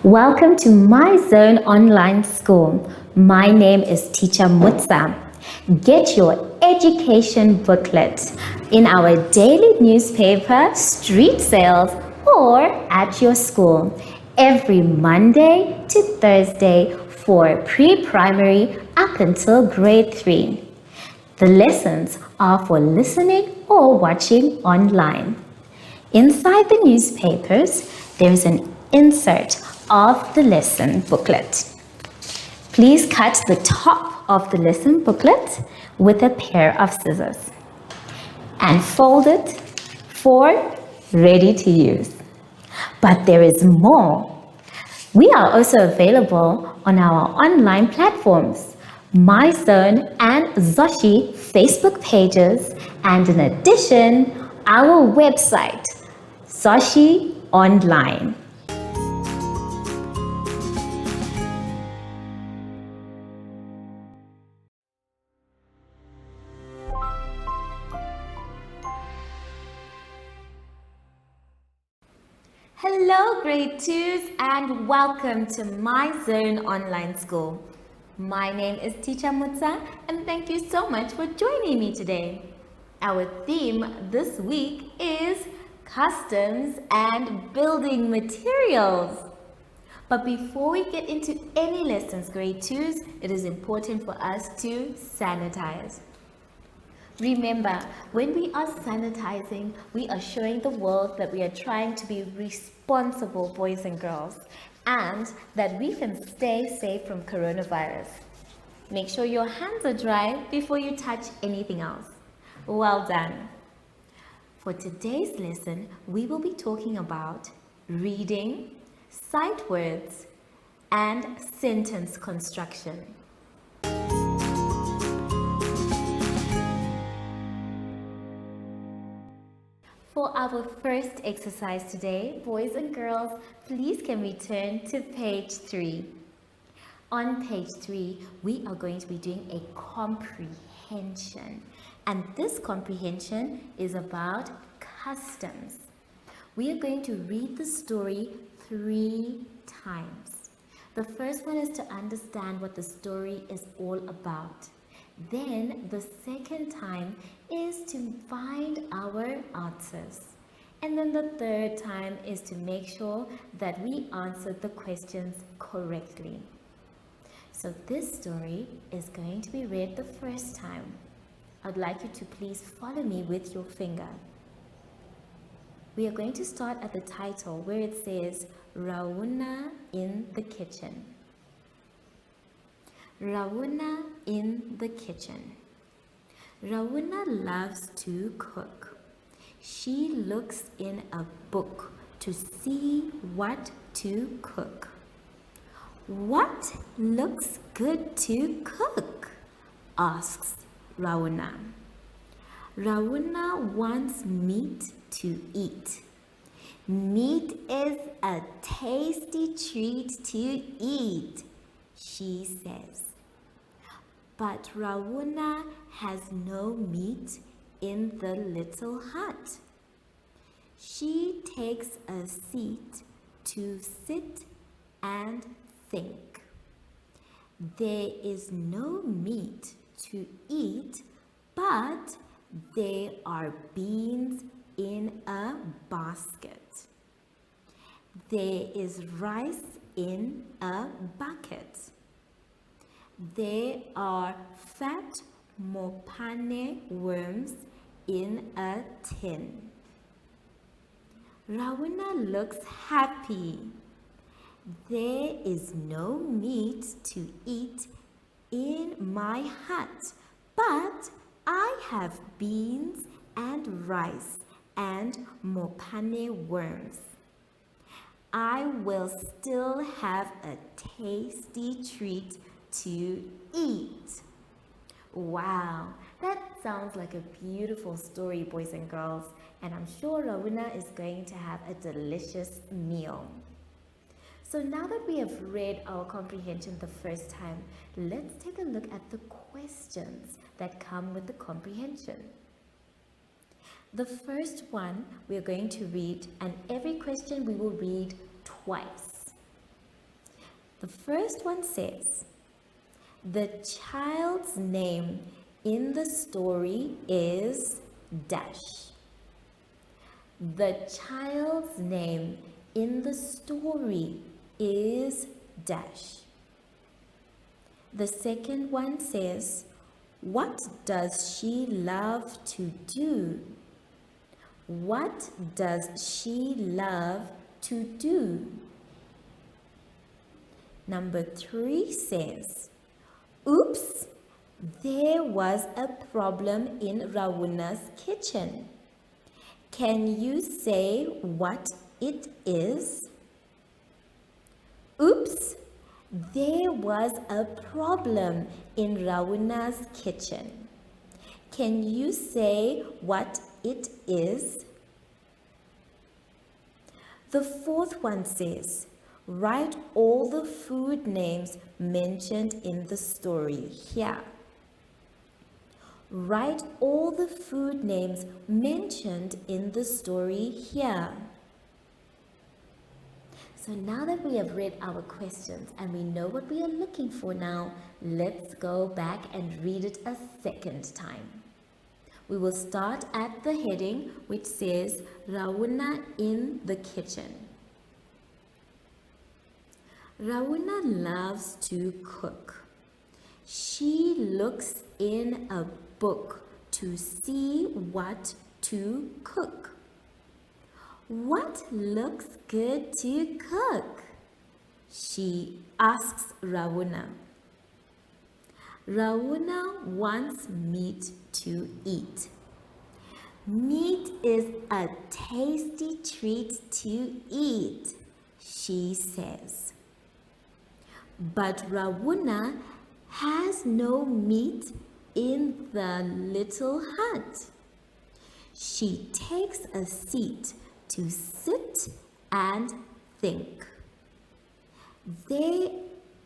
Welcome to My Zone Online School. My name is Teacher Mutsa. Get your education booklet in our daily newspaper, street sales, or at your school every Monday to Thursday for pre-primary up until grade 3. The lessons are for listening or watching online. Inside the newspapers, there is an insert of the lesson booklet. Please cut the top of the lesson booklet with a pair of scissors and fold it for ready to use. But there is more. We are also available on our online platforms, MyZone and Zoshi Facebook pages, and in addition, our website, Zoshi Online. Hello grade 2s and welcome to My Zone Online School. My name is Teacher Mutsa and thank you so much for joining me today. Our theme this week is customs and building materials. But before we get into any lessons, grade 2s, it is important for us to sanitize. Remember, when we are sanitizing, we are showing the world that we are trying to be responsible boys and girls and that we can stay safe from coronavirus. Make sure your hands are dry before you touch anything else. Well done. For today's lesson, we will be talking about reading, sight words, and sentence construction. For our first exercise today, boys and girls, please can we turn to page 3. On page 3, we are going to be doing a comprehension. And this comprehension is about customs. We are going to read the story 3 times. The first one is to understand what the story is all about. Then the second time is to find our answers. And then the third time is to make sure that we answered the questions correctly. So this story is going to be read the first time. I'd like you to please follow me with your finger. We are going to start at the title where it says Rauna in the kitchen. Rauna in the kitchen. Rauna loves to cook. She looks in a book to see what to cook. What looks good to cook? Asks Rauna. Rauna wants meat to eat. Meat is a tasty treat to eat, she says. But Rauna has no meat in the little hut. She takes a seat to sit and think. There is no meat to eat, but there are beans in a basket. There is rice in a bucket. There are fat mopane worms in a tin. Rauna looks happy. There is no meat to eat in my hut, but I have beans and rice and mopane worms. I will still have a tasty treat to eat. Wow, that sounds like a beautiful story, boys and girls, and I'm sure Rauna is going to have a delicious meal. So now that we have read our comprehension the first time, let's take a look at the questions that come with the comprehension. The first one we're going to read, and every question we will read twice. The first one says, the child's name in the story is dash. The child's name in the story is dash. The second one says, what does she love to do? What does she love to do? Number 3 says, oops, there was a problem in Rawuna's kitchen. Can you say what it is? Oops, there was a problem in Rawuna's kitchen. Can you say what it is? The fourth one says, write all the food names mentioned in the story here. Write all the food names mentioned in the story here. So now that we have read our questions and we know what we are looking for now, let's go back and read it a second time. We will start at the heading which says Rawuna in the kitchen. Rawuna loves to cook. She looks in a book to see what to cook. What looks good to cook? She asks Rawuna. Rawuna wants meat to eat. Meat is a tasty treat to eat, she says. But Rawuna has no meat in the little hut. She takes a seat to sit and think. There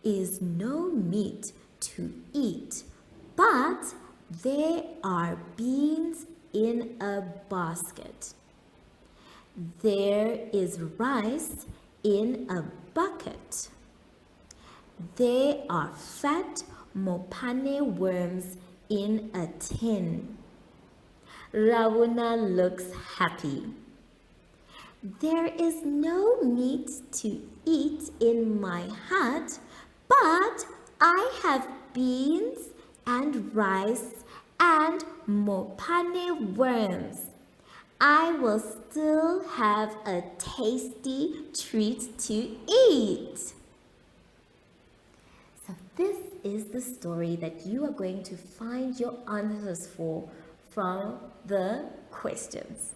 is no meat to eat, but there are beans in a basket. There is rice in a bucket. There are fat mopane worms in a tin. Rawuna looks happy. There is no meat to eat in my hut, but I have beans and rice and mopane worms. I will still have a tasty treat to eat. So this is the story that you are going to find your answers for from the questions.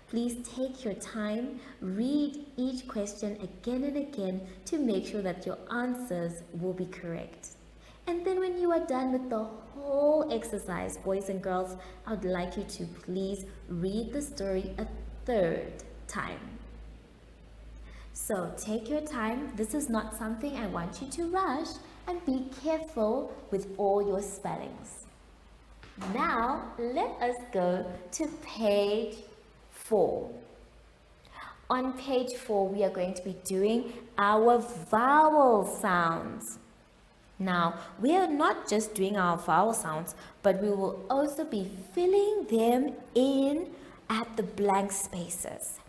Please take your time, read each question again and again to make sure that your answers will be correct. And then when you are done with the whole exercise, boys and girls, I would like you to please read the story a third time. So take your time. This is not something I want you to rush, and be careful with all your spellings. Now let us go to page 4. On page 4, we are going to be doing our vowel sounds. Now, we are not just doing our vowel sounds, but we will also be filling them in at the blank spaces.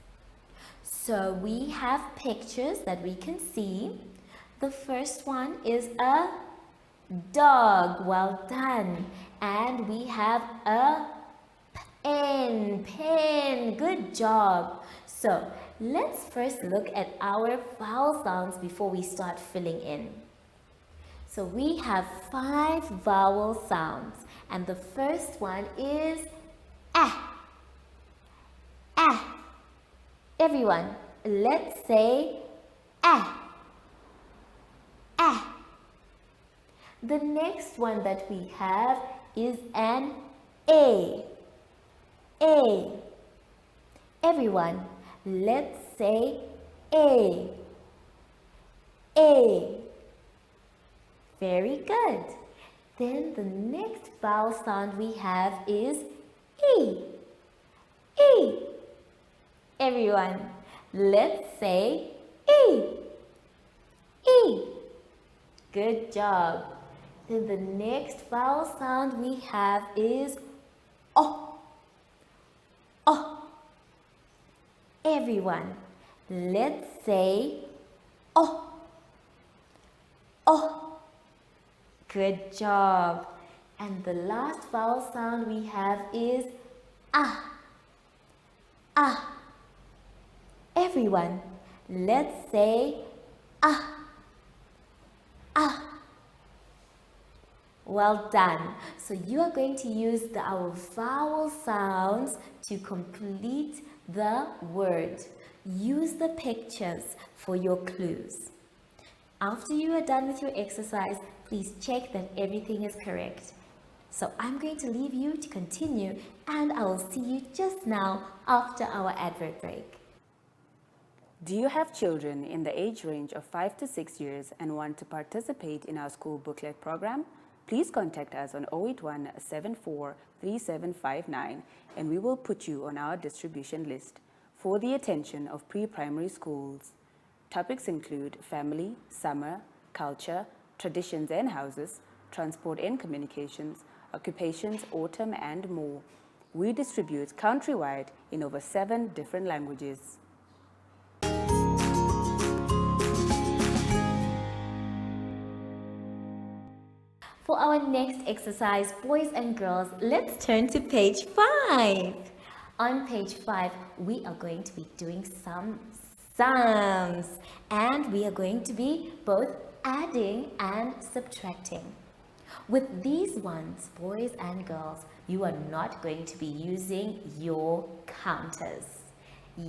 So we have pictures that we can see. The first one is a dog. Well done. And we have a pen. Good job. So let's first look at our vowel sounds before we start filling in. So we have 5 vowel sounds, and the first one is ah. Ah. Everyone, let's say ah. Ah. The next one that we have is an A. A. Everyone, let's say A. A. Very good. Then the next vowel sound we have is E. E. Everyone, let's say E. E. Good job. Then the next vowel sound we have is O. O. Everyone, let's say O. O. Good job. And the last vowel sound we have is Ah. Ah. Everyone, let's say Ah. Ah. Well done. So you are going to use our vowel sounds to complete the word. Use the pictures for your clues. After you are done with your exercise, please check that everything is correct. So I'm going to leave you to continue, and I will see you just now after our advert break. Do you have children in the age range of 5 to 6 years and want to participate in our school booklet program? Please contact us on 081 74 3759 and we will put you on our distribution list for the attention of pre-primary schools. Topics include family, summer, culture, traditions and houses, transport and communications, occupations, autumn, and more. We distribute countrywide in over 7 different languages. For our next exercise, boys and girls, let's turn to page 5. On page 5, we are going to be doing some sums, and we are going to be both adding and subtracting. With these ones, boys and girls, you are not going to be using your counters.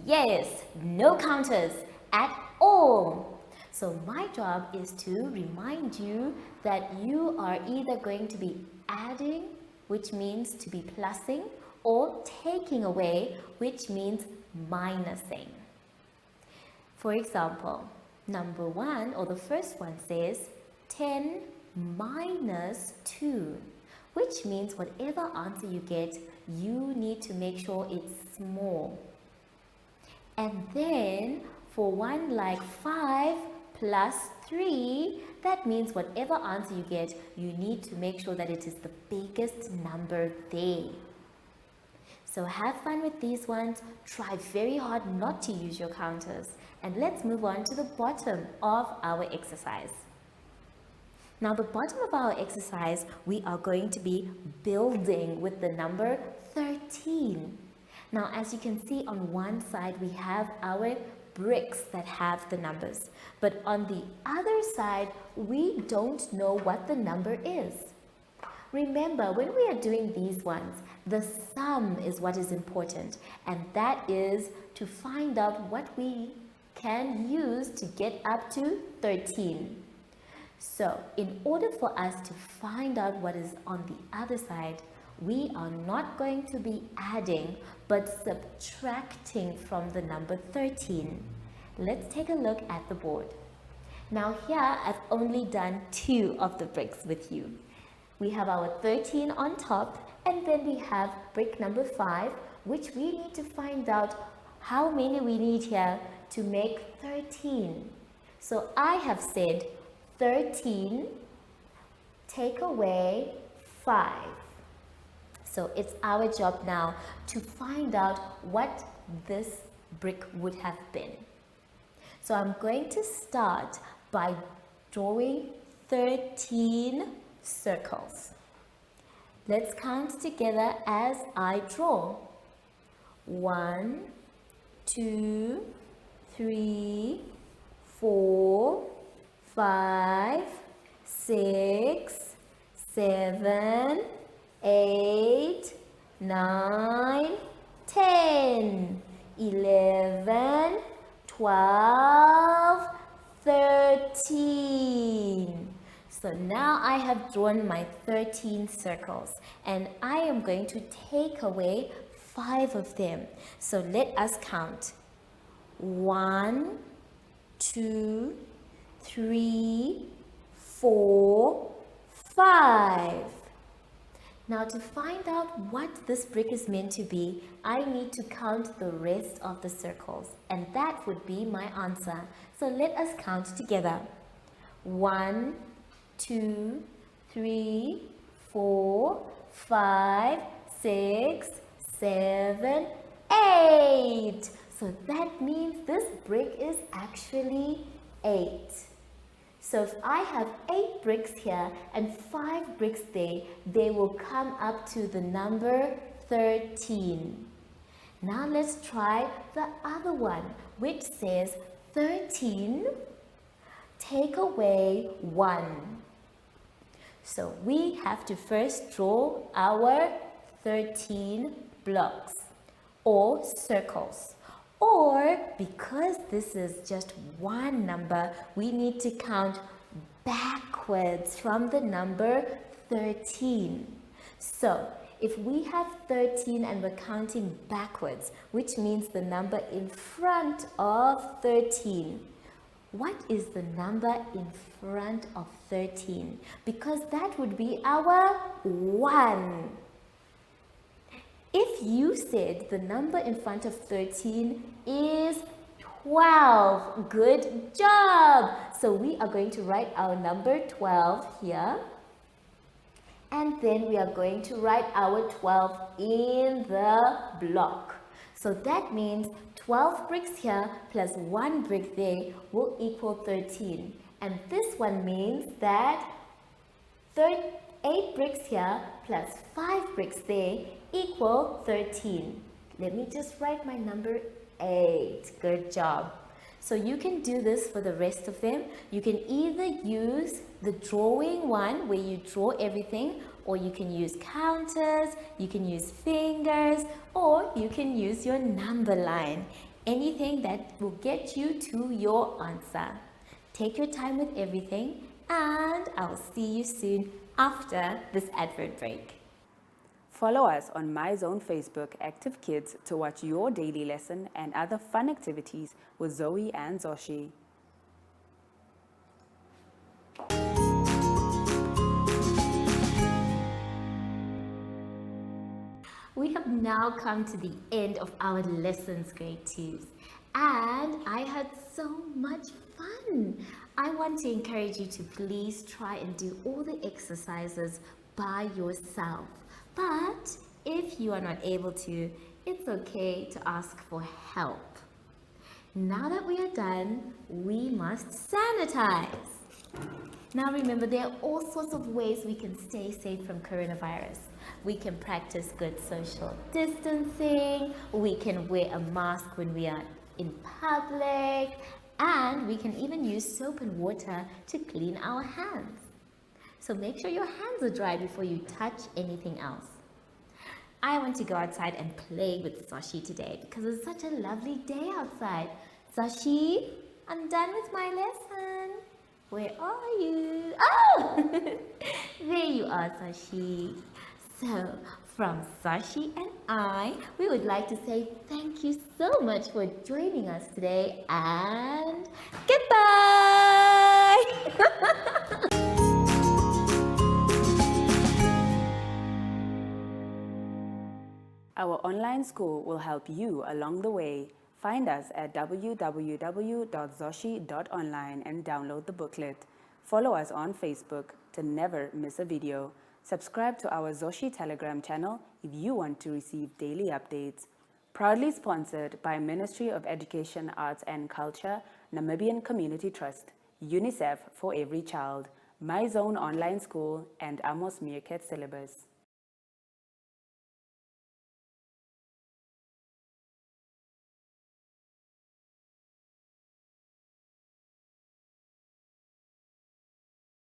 Yes, no counters at all. So my job is to remind you that you are either going to be adding, which means to be plussing, or taking away, which means minusing. For example, number 1 or the first one says 10 minus 2, which means whatever answer you get, you need to make sure it's small. And then for one like 5 plus 3, that means whatever answer you get, you need to make sure that it is the biggest number there. So have fun with these ones. Try very hard not to use your counters. And let's move on to the bottom of our exercise. Now, the bottom of our exercise, we are going to be building with the number 13. Now, as you can see on one side, we have our bricks that have the numbers. But on the other side, we don't know what the number is. Remember, when we are doing these ones, the sum is what is important. And that is to find out what we can use to get up to 13. So, in order for us to find out what is on the other side, we are not going to be adding, but subtracting from the number 13. Let's take a look at the board. Now here, I've only done 2 of the bricks with you. We have our 13 on top, and then we have brick number 5, which we need to find out how many we need here to make 13. So I have said 13 take away 5. So it's our job now to find out what this brick would have been. So I'm going to start by drawing 13 circles. Let's count together as I draw. 1, 2, 3, 4, 5, 6, 7, 8, 9, 10, 11, 12, 13. So now I have drawn my 13 circles, and I am going to take away 5 of them. So let us count. 1, 2, 3, 4, 5. Now to find out what this brick is meant to be, I need to count the rest of the circles, and that would be my answer. So let us count together. 1, 2, 3, 4, 5, 6, 7, 8. So that means this brick is actually 8. So if I have 8 bricks here and 5 bricks there, they will come up to the number 13. Now let's try the other one, which says 13, take away 1. So we have to first draw our 13 blocks or circles. Or because this is just one number, we need to count backwards from the number 13. So if we have 13 and we're counting backwards, which means the number in front of 13, what is the number in front of 13? Because that would be our 1. If you said the number in front of 13 is 12, good job. So we are going to write our number 12 here. And then we are going to write our 12 in the block. So that means 12 bricks here plus 1 brick there will equal 13. And this one means that 8 bricks here plus 5 bricks there equal 13. Let me just write my number 8. Good job. So you can do this for the rest of them. You can either use the drawing one where you draw everything, or you can use counters, you can use fingers, or you can use your number line. Anything that will get you to your answer. Take your time with everything, and I'll see you soon after this advert break. Follow us on MyZone Facebook Active Kids to watch your daily lesson and other fun activities with Zoe and Zoshi. We have now come to the end of our lessons, grade 2s, and I had so much fun. I want to encourage you to please try and do all the exercises by yourself. But if you are not able to, it's okay to ask for help. Now that we are done, we must sanitize. Now remember, there are all sorts of ways we can stay safe from coronavirus. We can practice good social distancing, we can wear a mask when we are in public, and we can even use soap and water to clean our hands. So make sure your hands are dry before you touch anything else. I want to go outside and play with Zoshi today because it's such a lovely day outside. Zoshi, I'm done with my lesson. Where are you? Oh, there you are, Zoshi. So, from Zoshi and I, we would like to say thank you so much for joining us today and goodbye! Our online school will help you along the way. Find us at www.zoshi.online and download the booklet. Follow us on Facebook to never miss a video. Subscribe to our Zoshi Telegram channel if you want to receive daily updates. Proudly sponsored by Ministry of Education, Arts and Culture, Namibian Community Trust, UNICEF for Every Child, MyZone Online School, and Amos Meerkat Syllabus.